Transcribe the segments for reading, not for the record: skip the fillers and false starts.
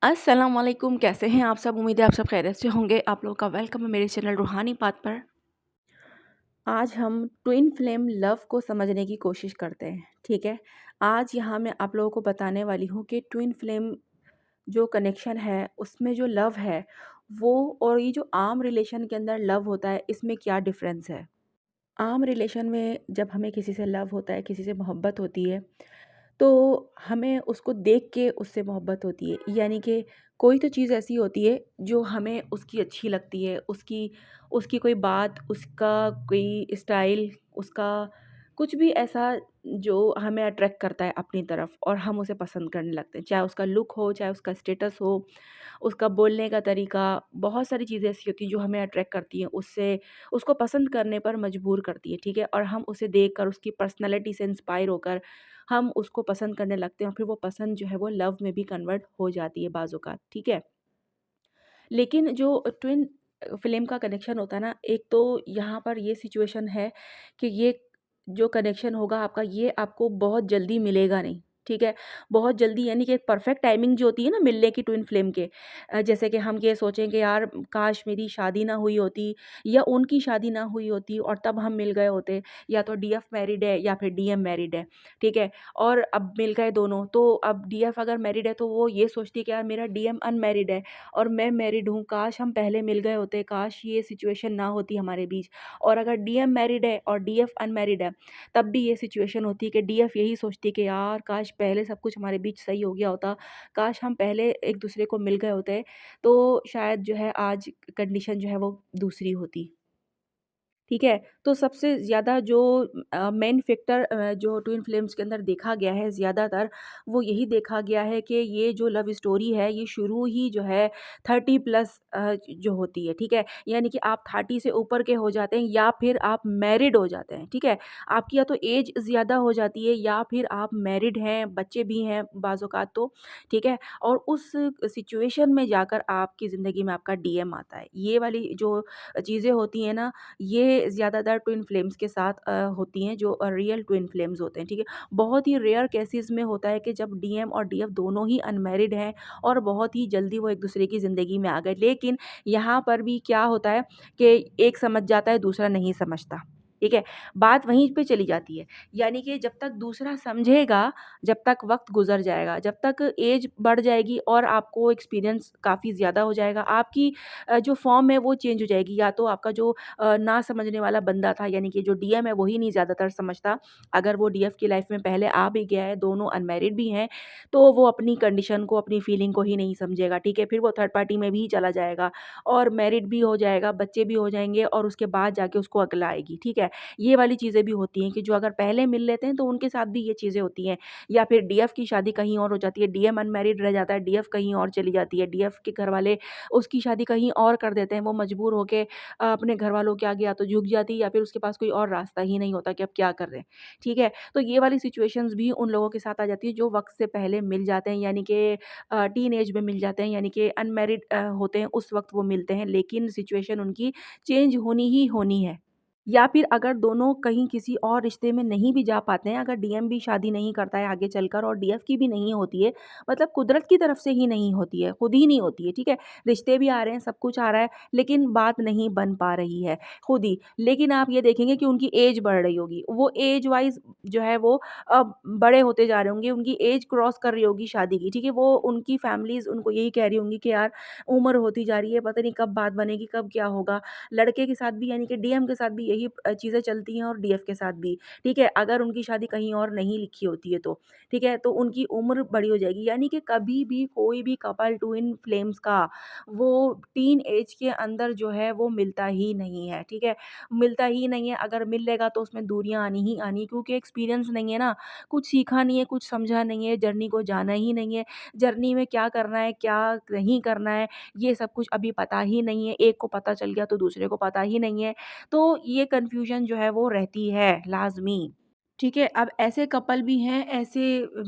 अस्सलाम वालेकुम, कैसे हैं आप सब? उम्मीद है आप सब खैरियत से होंगे। आप लोगों का वेलकम है मेरे चैनल रूहानी बात पर। आज हम ट्विन फ्लेम लव को समझने की कोशिश करते हैं, ठीक है? आज यहाँ मैं आप लोगों को बताने वाली हूँ कि ट्विन फ्लेम जो कनेक्शन है, उसमें जो लव है, वो और ये जो आम रिलेशन के अंदर लव होता है, इसमें क्या डिफ़रेंस है? आम रिलेशन में जब हमें किसी से लव होता है, किसी से मोहब्बत होती है, तो हमें उसको देख के उससे मोहब्बत होती है। यानी कि कोई तो चीज़ ऐसी होती है जो हमें उसकी अच्छी लगती है, उसकी उसकी कोई बात, उसका कोई स्टाइल, उसका कुछ भी ऐसा जो हमें अट्रैक्ट करता है अपनी तरफ और हम उसे पसंद करने लगते हैं। चाहे उसका लुक हो, चाहे उसका स्टेटस हो, उसका बोलने का तरीका, बहुत सारी चीज़ें ऐसी होती हैं जो हमें अट्रैक्ट करती हैं, उससे उसको पसंद करने पर मजबूर करती है, ठीक है? और हम उसे देखकर, उसकी पर्सनैलिटी से इंस्पायर होकर हम उसको पसंद करने लगते हैं और फिर वो पसंद जो है वो लव में भी कन्वर्ट हो जाती है बाज़ औक़ात, ठीक है? लेकिन जो ट्विन फ़्लेम का कनेक्शन होता है ना, एक तो यहाँ पर ये सिचुएशन है कि ये जो कनेक्शन होगा आपका, ये आपको बहुत जल्दी मिलेगा नहीं, ठीक है? बहुत जल्दी यानी कि एक परफ़ेक्ट टाइमिंग जो होती है ना मिलने की ट्विन फ़्लेम के जैसे कि हम ये सोचें कि यार काश मेरी शादी ना हुई होती या उनकी शादी ना हुई होती और तब हम मिल गए होते, या तो डीएफ मैरिड है या फिर डीएम मैरिड है, ठीक है? और अब मिल गए दोनों, तो अब डीएफ अगर मैरिड है तो वो ये सोचती है कि यार मेरा डीएम अनमैरिड है और मैं मैरिड हूँ, काश हम पहले मिल गए होते, काश ये सिचुएशन ना होती हमारे बीच। और अगर डीएम मैरिड है और डीएफ अनमैरिड है, तब भी ये सिचुएशन होती है कि डीएफ यही सोचती है कि यार काश पहले सब कुछ हमारे बीच सही हो गया होता, काश हम पहले एक-दूसरे को मिल गए होते, तो शायद जो है आज कंडीशन जो है वो दूसरी होती। ठीक है? तो सबसे ज़्यादा जो मेन फैक्टर जो ट्विन फ्लेम्स के अंदर देखा गया है ज़्यादातर, वो यही देखा गया है कि ये जो लव स्टोरी है, ये शुरू ही जो है 30 प्लस जो होती है, ठीक है? यानी कि आप 30 से ऊपर के हो जाते हैं या फिर आप मैरिड हो जाते हैं, ठीक है? आपकी या तो एज ज़्यादा हो जाती है या फिर आप मैरिड हैं, बच्चे भी हैं बाज़ औक़ात तो, ठीक है? और उस सिचुएशन में जाकर आपकी ज़िंदगी में आपका डीएम आता है। ये वाली जो चीज़ें होती हैं ना, ये ज़्यादातर ट्विन फ्लेम्स के साथ होती हैं जो रियल ट्विन फ्लेम्स होते हैं, ठीक है? बहुत ही रेयर केसेज़ में होता है कि जब डीएम और डीएफ दोनों ही अनमैरिड हैं और बहुत ही जल्दी वो एक-दूसरे की ज़िंदगी में आ गए। लेकिन यहाँ पर भी क्या होता है कि एक समझ जाता है, दूसरा नहीं समझता, ठीक है? बात वहीं पे चली जाती है। यानी कि जब तक दूसरा समझेगा, जब तक वक़्त गुज़र जाएगा, जब तक एज बढ़ जाएगी और आपको एक्सपीरियंस काफ़ी ज़्यादा हो जाएगा, आपकी जो फ़ॉर्म है वो चेंज हो जाएगी। या तो आपका जो ना समझने वाला बंदा था यानी कि जो डीएम है वही नहीं ज़्यादातर समझता। अगर वो डीएफ की लाइफ़ में पहले आ भी गया है, दोनों अनमैरिड भी हैं, तो वो अपनी कंडीशन को, अपनी फीलिंग को ही नहीं समझेगा, ठीक है? फिर वो थर्ड पार्टी में भी चला जाएगा और मैरिड भी हो जाएगा, बच्चे भी हो जाएँगे और उसके बाद जाके उसको अक्ल आएगी, ठीक है? ये वाली चीज़ें भी होती हैं कि जो अगर पहले मिल लेते हैं तो उनके साथ भी ये चीज़ें होती हैं। या फिर डीएफ की शादी कहीं और हो जाती है, डीएम अनमैरिड रह जाता है, डीएफ कहीं और चली जाती है, डीएफ के घरवाले उसकी शादी कहीं और कर देते हैं, वो मजबूर होके अपने घरवालों के आगे या तो झुक जाती है या फिर उसके पास कोई और रास्ता ही नहीं होता कि अब क्या कर रहे हैं, ठीक है? तो ये वाली सिचुएशंस भी उन लोगों के साथ आ जाती है जो वक़्त से पहले मिल जाते हैं यानी कि टीन एज में मिल जाते हैं यानी कि अनमैरिड होते हैं उस वक़्त वो मिलते हैं लेकिन सिचुएशन उनकी चेंज होनी ही होनी है। या फिर अगर दोनों कहीं किसी और रिश्ते में नहीं भी जा पाते हैं, अगर डीएम भी शादी नहीं करता है आगे चलकर और डीएफ की भी नहीं होती है, मतलब कुदरत की तरफ से ही नहीं होती है, खुद ही नहीं होती है, ठीक है? रिश्ते भी आ रहे हैं, सब कुछ आ रहा है, लेकिन बात नहीं बन पा रही है, खुद ही। लेकिन आप ये देखेंगे कि उनकी एज बढ़ रही होगी, वो एज वाइज़ जो है वो बड़े होते जा रहे होंगे, उनकी एज क्रॉस कर रही होगी शादी की, ठीक है? वो उनकी फैमिलीज़ उनको यही कह रही होंगी कि यार उम्र होती जा रही है, पता नहीं कब बात बनेगी, कब क्या होगा? लड़के के साथ भी यानी कि डीएम के साथ भी यही चीज़ें चलती हैं और डीएफ के साथ भी, ठीक है? अगर उनकी शादी कहीं और नहीं लिखी होती है तो, ठीक है? तो उनकी उम्र बड़ी हो जाएगी यानी कि कभी भी कोई भी कपल ट्विन फ्लेम्स का वो टीन एज के अंदर जो है वो मिलता ही नहीं है, ठीक है? मिलता ही नहीं है, अगर मिल लेगा तो उसमें दूरियाँ आनी ही आनी क्योंकि एक्सपीरियंस नहीं है ना, कुछ सीखा नहीं है, कुछ समझा नहीं है, जर्नी को जाना ही नहीं है, जर्नी में क्या करना है, क्या नहीं करना है, ये सब कुछ अभी पता ही नहीं है, एक को पता चल गया तो दूसरे को पता ही नहीं है। तो ये कन्फ्यूज़न जो है वो रहती है लाज़मी। ठीक है, अब ऐसे कपल भी हैं, ऐसे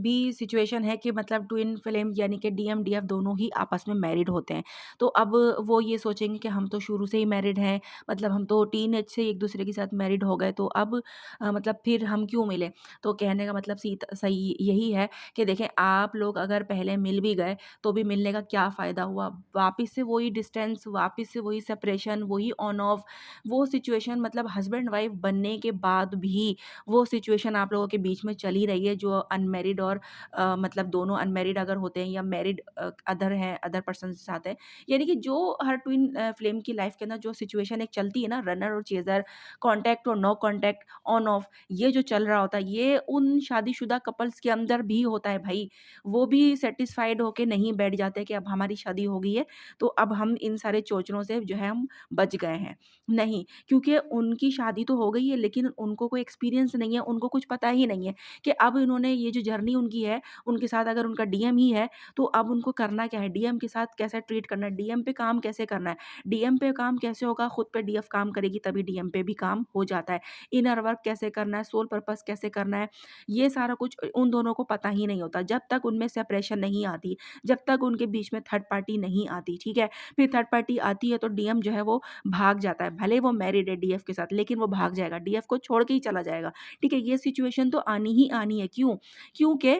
भी सिचुएशन है कि मतलब ट्विन फ्लेम यानी कि डीएम, डीएफ दोनों ही आपस में मैरिड होते हैं। तो अब वो ये सोचेंगे कि हम तो शुरू से ही मैरिड हैं, मतलब हम तो टीनेज से एक-दूसरे के साथ मैरिड हो गए, तो अब मतलब फिर हम क्यों मिले? तो कहने का मतलब सही यही है कि देखें, आप लोग अगर पहले मिल भी गए, तो भी मिलने का क्या फ़ायदा हुआ? वापिस से वही डिस्टेंस, वापिस से वही सेपरेशन, वही ऑन ऑफ, वो सिचुएशन, मतलब हस्बैंड वाइफ बनने के बाद भी वो सिचुएशन आप लोगों के बीच में चल ही रही है, जो अनमैरिड और मतलब दोनों अनमैरिड अगर होते हैं या मैरिड अदर हैं, अदर पर्सन के साथ है। यानी कि जो हर ट्विन फ्लेम की लाइफ के अंदर जो सिचुएशन एक चलती है ना, रनर और चेज़र, कॉन्टैक्ट और नो कॉन्टैक्ट, ऑन ऑफ, ये जो चल रहा होता है, ये उन शादीशुदा कपल्स के अंदर भी होता है भाई। वो भी सैटिस्फाइड होके नहीं बैठ जाते कि अब हमारी शादी हो गई है, तो अब हम इन सारे चोचलों से जो है हम बच गए हैं। नहीं, क्योंकि उनकी शादी तो हो गई है, लेकिन उनको कोई एक्सपीरियंस नहीं है, उनको कुछ पता ही नहीं है कि अब इन्होंने ये जो जर्नी उनकी है, उनके साथ अगर उनका डीएम ही है, तो अब उनको करना क्या है? डीएम के साथ कैसे ट्रीट करना है? डीएम पे काम कैसे करना है? डीएम पे काम कैसे होगा? खुद पे डीएफ काम करेगी तभी डीएम पे भी काम हो जाता है। इनर वर्क कैसे करना है? सोल पर्पस कैसे करना है? ये सारा कुछ उन दोनों को पता ही नहीं होता। जब तक उनमें सेपरेशन नहीं आती, जब तक उनके बीच में थर्ड पार्टी नहीं आती, ठीक है? फिर थर्ड पार्टी आती है तो डीएम जो है वो भाग जाता है। भले वो मैरिड है डीएफ के साथ, लेकिन वो भाग जाएगा, डीएफ को छोड़ के ही चला जाएगा। ठीक है? ये सिचुएशन तो आनी ही आनी है। क्यों? क्योंकि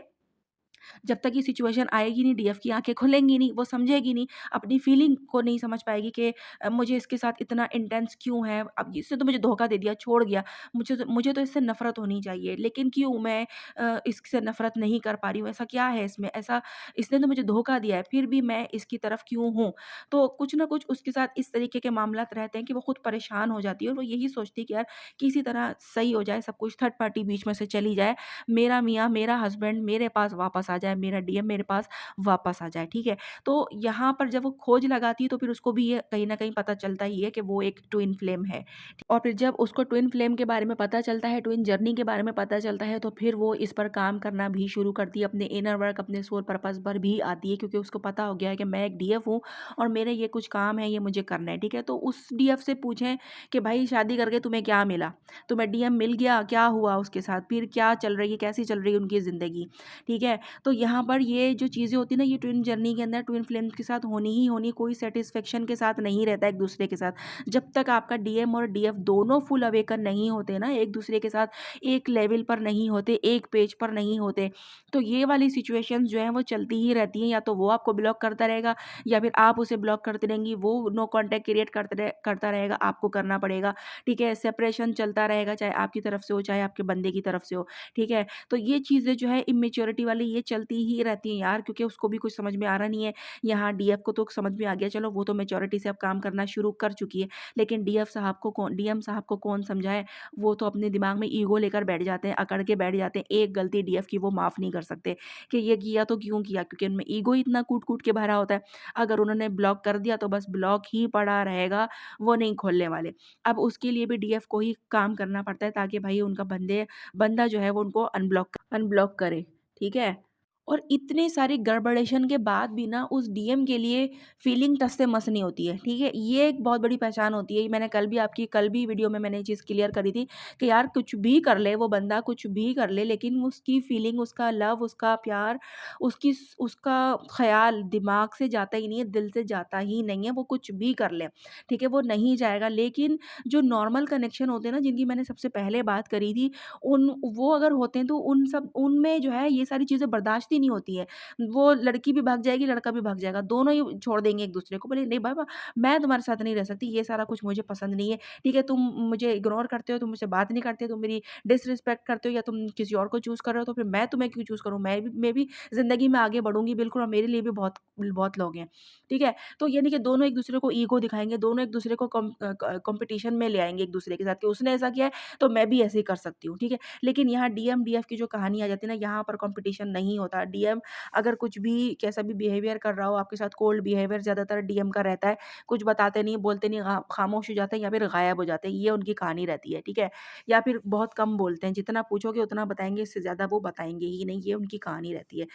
जब तक ये सिचुएशन आएगी नहीं, डीएफ की आँखें खुलेंगी नहीं, वो समझेगी नहीं, अपनी फीलिंग को नहीं समझ पाएगी कि मुझे इसके साथ इतना इंटेंस क्यों है? अब इसने तो मुझे धोखा दे दिया, छोड़ गया, मुझे तो इससे नफ़रत होनी चाहिए, लेकिन क्यों मैं इससे नफ़रत नहीं कर पा रही हूँ? ऐसा क्या है इसमें? ऐसा इसने तो मुझे धोखा दिया है, फिर भी मैं इसकी तरफ क्यों हूँ? तो कुछ न कुछ उसके साथ इस तरीके के मामलात रहते हैं कि वो खुद परेशान हो जाती है और वो यही सोचती है कि यार किसी तरह सही हो जाए सब कुछ, थर्ड पार्टी बीच में से चली जाए, मेरा मियाँ, मेरा हस्बैंड मेरे पास वापस आ जाए, मेरा डीएम मेरे पास वापस आ जाए, ठीक है? तो यहाँ पर जब वो खोज लगाती है तो फिर उसको भी ये कहीं न कहीं पता चलता ही है कि वो एक ट्विन फ्लेम है। और फिर जब उसको ट्विन फ्लेम के बारे में पता चलता है, ट्विन जर्नी के बारे में पता चलता है, तो फिर वो इस पर काम करना भी शुरू करती है, अपने इनर वर्क, अपने सोल पर्पस पर भी आती है, क्योंकि उसको पता हो गया है कि मैं एक डीएफ हूँ और मेरे ये कुछ काम है, ये मुझे करना है, ठीक है? तो उस डीएफ से पूछें कि भाई शादी करके तुम्हें क्या मिला? तुम्हें डीएम मिल गया, क्या हुआ उसके साथ? फिर क्या चल रही है, कैसी चल रही है उनकी ज़िंदगी, ठीक है? तो यहाँ पर ये जो चीज़ें होती हैं ना, ये ट्विन जर्नी के अंदर ट्विन फ्लेम्स के साथ होनी ही होनी, कोई सैटिस्फैक्शन के साथ नहीं रहता एक-दूसरे के साथ। जब तक आपका डीएम और डीएफ दोनों फुल अवेकन नहीं होते ना, एक-दूसरे के साथ एक लेवल पर नहीं होते, एक पेज पर नहीं होते, तो ये वाली सिचुएशंस जो हैं वो चलती ही रहती हैं। या तो वो आपको ब्लॉक करता रहेगा या फिर आप उसे ब्लॉक करती रहेंगी, वो नो कॉन्टैक्ट क्रिएट करता रहेगा, आपको करना पड़ेगा, ठीक है? सेपरेशन चलता रहेगा, चाहे आपकी तरफ से हो, चाहे आपके बंदे की तरफ से हो, ठीक है? तो ये चीज़ें जो है इमैच्योरिटी वाली ये चलती ही रहती हैं यार, क्योंकि उसको भी कुछ समझ में आ रहा नहीं है। यहाँ डीएफ को तो समझ में आ गया, चलो वो तो मैच्योरिटी से अब काम करना शुरू कर चुकी है, लेकिन डीएम साहब को कौन समझाए? वो तो अपने दिमाग में ईगो लेकर बैठ जाते हैं, अकड़ के बैठ जाते हैं। एक गलती डीएफ की वो माफ़ नहीं कर सकते कि ये किया तो क्यों किया? क्योंकि उनमें ईगो इतना कूट-कूट के भरा होता है। अगर उन्होंने ब्लॉक कर दिया तो बस ब्लॉक ही पड़ा रहेगा, वो नहीं खोलने वाले। अब उसके लिए भी डीएफ को ही काम करना पड़ता है ताकि भाई उनका बंदा जो है वो उनको अनब्लॉक करे, ठीक है? और इतने सारे गड़बड़ेशन के बाद भी ना उस डीएम के लिए फीलिंग टस से मस नहीं होती है, ठीक है? ये एक बहुत बड़ी पहचान होती है। मैंने कल भी वीडियो में मैंने ये चीज़ क्लियर करी थी कि यार कुछ भी कर ले वो बंदा, कुछ भी कर ले, लेकिन उसकी फीलिंग, उसका लव, उसका प्यार, उसका ख़याल दिमाग से जाता ही नहीं है, दिल से जाता ही नहीं है, वो कुछ भी कर ले, ठीक है? वो नहीं जाएगा। लेकिन जो नॉर्मल कनेक्शन होते हैं ना, जिनकी मैंने सबसे पहले बात करी थी, उन वो अगर होते हैं तो उनमें जो है ये सारी चीज़ें बर्दाश्त ही नहीं होती हैं। वो लड़की भी भाग जाएगी, लड़का भी भाग जाएगा, दोनों ही छोड़ देंगे एक-दूसरे को, बोले नहीं बाबा मैं तुम्हारे साथ नहीं रह सकती, ये सारा कुछ मुझे पसंद नहीं है, ठीक है? तुम मुझे इग्नोर करते हो, तुम मुझसे बात नहीं करते, तुम मेरी डिसरिस्पेक्ट करते हो या तुम किसी और को चूज़ कर रहे हो, तो फिर मैं तुम्हें क्यों चूज़ करूँ? मैं भी ज़िंदगी में आगे बढ़ूँगी बिल्कुल, और मेरे लिए भी बहुत बहुत लोग हैं, ठीक है? तो ये नहीं कि दोनों एक-दूसरे को ईगो दिखाएँगे, दोनों एक-दूसरे को कॉम्पिटिशन में ले आएँगे एक-दूसरे के साथ कि उसने ऐसा किया है, तो मैं भी ऐसे ही कर सकती हूँ, ठीक है? लेकिन यहाँ डीएम, डीएफ की जो कहानी आ जाती है ना, यहाँ पर कॉम्पिटिशन नहीं होता। डीएम अगर कुछ भी कैसा भी बिहेवियर कर रहा हो आपके साथ, कोल्ड बिहेवियर ज़्यादातर डीएम का रहता है, कुछ बताते नहीं, बोलते नहीं, खामोश हो जाते हैं या फिर गायब हो जाते हैं, ये उनकी कहानी रहती है, ठीक है? या फिर बहुत कम बोलते हैं, जितना पूछोगे उतना बताएँगे, इससे ज़्यादा वो बताएँगे ही नहीं, ये उनकी कहानी रहती है।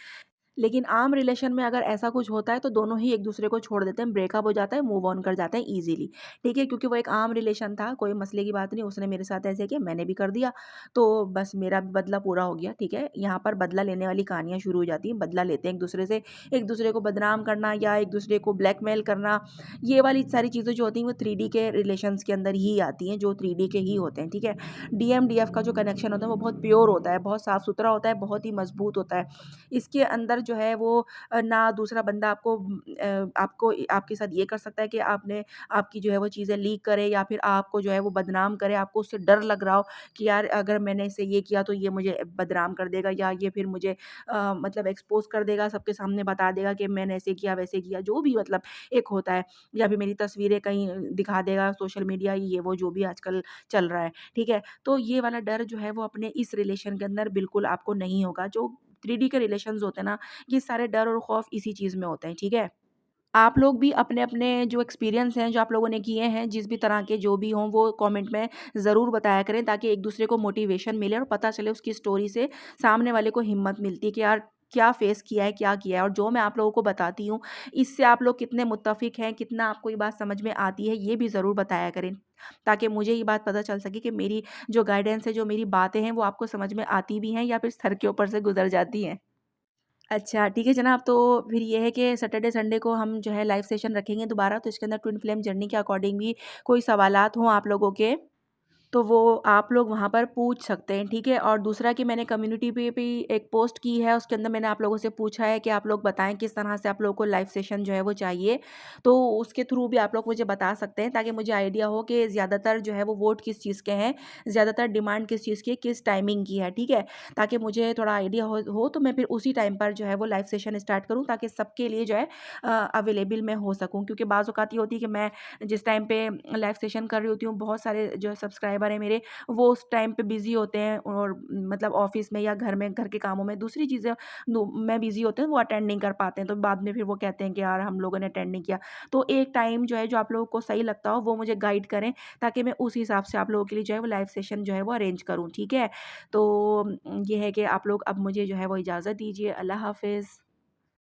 लेकिन आम रिलेशन में अगर ऐसा कुछ होता है तो दोनों ही एक-दूसरे को छोड़ देते हैं, ब्रेकअप हो जाता है, मूव ऑन कर जाते हैं ईज़िली, ठीक है? क्योंकि वो एक आम रिलेशन था, कोई मसले की बात नहीं, उसने मेरे साथ ऐसे किया, मैंने भी कर दिया, तो बस मेरा भी बदला पूरा हो गया, ठीक है? यहाँ पर बदला लेने वाली कहानियाँ शुरू हो जाती हैं, बदला लेते हैं एक-दूसरे से, एक-दूसरे को बदनाम करना या एक-दूसरे को ब्लैकमेल करना, ये वाली सारी चीज़ें जो होती हैं वो 3D के रिलेशंस के अंदर ही आती हैं, जो 3D के ही होते हैं, ठीक है? डीएम-डीएफ का जो कनेक्शन होता है वो बहुत प्योर होता है, बहुत साफ-सुथरा होता है, बहुत ही मज़बूत होता है। इसके अंदर जो है वो ना दूसरा बंदा आपको आपके साथ ये कर सकता है कि आपकी जो है वो चीज़ें लीक करे या फिर आपको जो है वो बदनाम करे, आपको उससे डर लग रहा हो कि यार अगर मैंने इससे ये किया तो ये मुझे बदनाम कर देगा या ये फिर मुझे मतलब एक्सपोज़ कर देगा, सबके सामने बता देगा कि मैंने ऐसे किया, वैसे किया, जो भी मतलब एक होता है या फिर मेरी तस्वीरें कहीं दिखा देगा सोशल मीडिया ये वो जो भी आजकल चल रहा है, ठीक है? तो ये वाला डर जो है वो अपने इस रिलेशन के अंदर बिल्कुल आपको नहीं होगा, जो 3D के रिलेशंस होते हैं ना, ये सारे डर और खौफ इसी चीज़ में होते हैं, ठीक है? आप लोग भी अपने-अपने जो एक्सपीरियंस हैं, जो आप लोगों ने किए हैं, जिस भी तरह के जो भी हों, वो कमेंट में ज़रूर बताया करें ताकि एक-दूसरे को मोटिवेशन मिले और पता चले उसकी स्टोरी से सामने वाले को हिम्मत मिलती है कि यार क्या फेस किया है, क्या किया है और जो मैं आप लोगों को बताती हूँ, इससे आप लोग कितने मुत्तफ़िक हैं, कितना आपको ये बात समझ में आती है, ये भी ज़रूर बताया करें। ताकि मुझे ये बात पता चल सके कि मेरी जो गाइडेंस है, जो मेरी बातें हैं, वो आपको समझ में आती भी हैं या फिर सर के ऊपर से गुज़र जाती हैं। अच्छा, ठीक है जनाब, तो फिर ये है कि सैटरडे संडे को हम जो है लाइव सेशन रखेंगे दोबारा, तो इसके अंदर ट्विन फ्लेम जर्नी के अकॉर्डिंग भी कोई सवालात हों आप लोगों के तो वो आप लोग वहाँ पर पूछ सकते हैं, ठीक है? और दूसरा कि मैंने कम्युनिटी पे भी एक पोस्ट की है, उसके अंदर मैंने आप लोगों से पूछा है कि आप लोग बताएँ किस तरह से आप लोगों को लाइव सेशन जो है वो चाहिए। तो उसके थ्रू भी आप लोग मुझे बता सकते हैं ताकि मुझे आइडिया हो कि ज़्यादातर जो है वो वोट किस चीज़ के हैं, ज़्यादातर डिमांड किस चीज़ की है, किस टाइमिंग की है, ठीक है? ताकि मुझे थोड़ा आइडिया हो तो मैं फिर उसी टाइम पर जो है वो लाइव सेशन स्टार्ट करूँ ताकि सबके लिए जो है अवेलेबल मैं हो सकूँ। क्योंकि बाज़ औक़ात ये होती है कि मैं जिस टाइम पे लाइव सेशन कर रही होती हूँ, बहुत सारे जो सब्सक्राइबर हैं मेरे, वो उस टाइम पे बिज़ी होते हैं और मतलब ऑफ़िस में या घर में, घर के कामों में, दूसरी चीज़ें में बिज़ी होते हैं, वो अटेंड नहीं कर पाते हैं। तो बाद में फिर वो कहते हैं कि यार हम लोगों ने अटेंड नहीं किया। तो एक टाइम जो है, जो आप लोगों को सही लगता हो, वो मुझे गाइड करें, ताकि मैं उस हिसाब से आप लोगों के लिए जो है, वो लाइव सेशन जो है, वो अरेंज करूँ, ठीक है? तो ये है कि आप लोग अब मुझे जो है, वो इजाज़त दीजिए। अल्लाह हाफ़िज़।